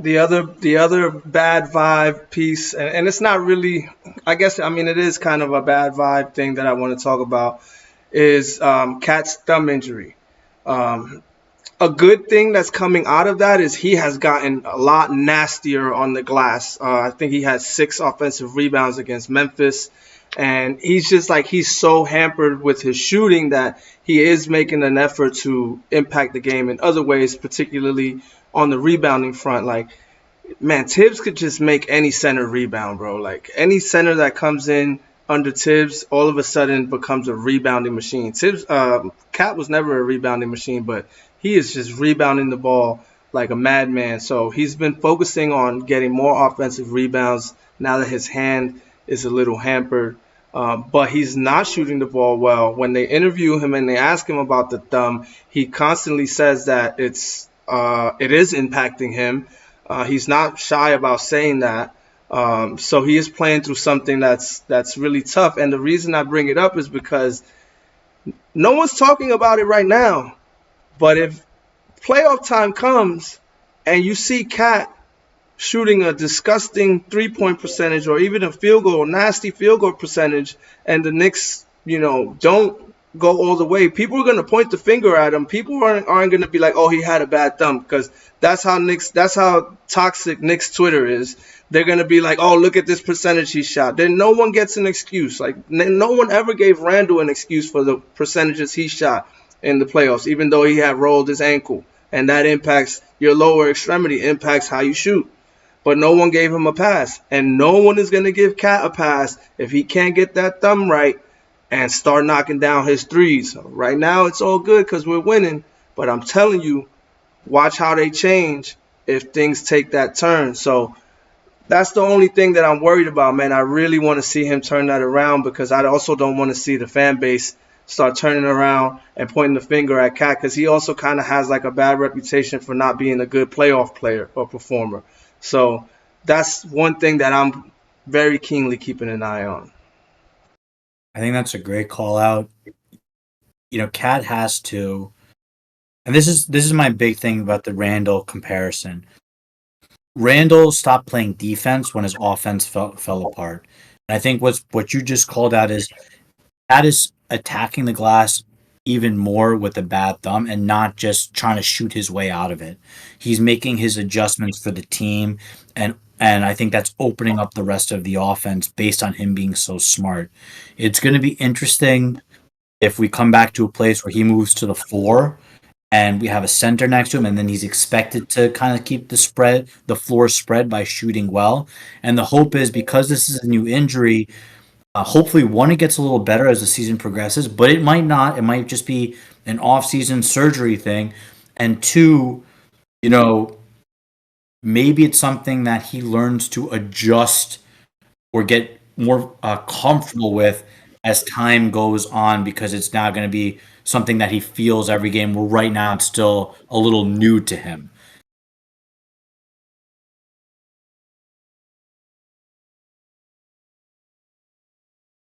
The other bad vibe piece, and it's not really. I guess I mean it is kind of a bad vibe thing that I want to talk about is Cat's thumb injury. Um, a good thing that's coming out of that is he has gotten a lot nastier on the glass. I think he had 6 offensive rebounds against Memphis. And he's just like, he's so hampered with his shooting that he is making an effort to impact the game in other ways, particularly on the rebounding front. Like, man, Tibbs could just make any center rebound, bro. Like, any center that comes in under Tibbs all of a sudden becomes a rebounding machine. Cat was never a rebounding machine, but he is just rebounding the ball like a madman. So he's been focusing on getting more offensive rebounds now that his hand is a little hampered. But he's not shooting the ball well. When they interview him and they ask him about the thumb, he constantly says that it is impacting him. He's not shy about saying that. So he is playing through something that's really tough. And the reason I bring it up is because no one's talking about it right now. But if playoff time comes and you see Cat shooting a disgusting 3-point percentage or even a field goal, nasty field goal percentage, and the Knicks, don't go all the way, people are going to point the finger at him. People aren't going to be like, oh, he had a bad thumb, because that's how toxic Knicks Twitter is. They're going to be like, oh, look at this percentage he shot. Then no one gets an excuse. Like, no one ever gave Randall an excuse for the percentages he shot in the playoffs, even though he had rolled his ankle. And that impacts your lower extremity, impacts how you shoot. But no one gave him a pass. And no one is going to give Cat a pass if he can't get that thumb right and start knocking down his threes. Right now, it's all good because we're winning. But I'm telling you, watch how they change if things take that turn. So that's the only thing that I'm worried about, man. I really want to see him turn that around because I also don't want to see the fan base start turning around and pointing the finger at Cat because he also kind of has like a bad reputation for not being a good playoff player or performer. So that's one thing that I'm very keenly keeping an eye on. I think that's a great call out. Cat has to, and this is my big thing about the Randall comparison. Randall stopped playing defense when his offense fell apart. And I think what you just called out is Cat is attacking the glass even more with a bad thumb and not just trying to shoot his way out of it. He's making his adjustments for the team, and I think that's opening up the rest of the offense based on him being so smart. It's going to be interesting if we come back to a place where he moves to the 4 and we have a center next to him, and then he's expected to kind of keep the floor spread by shooting well. And the hope is, because this is a new injury, hopefully, one, it gets a little better as the season progresses, but it might not. It might just be an off-season surgery thing. And two, you know, maybe it's something that he learns to adjust or get more comfortable with as time goes on, because it's now going to be something that he feels every game, where right now it's still a little new to him.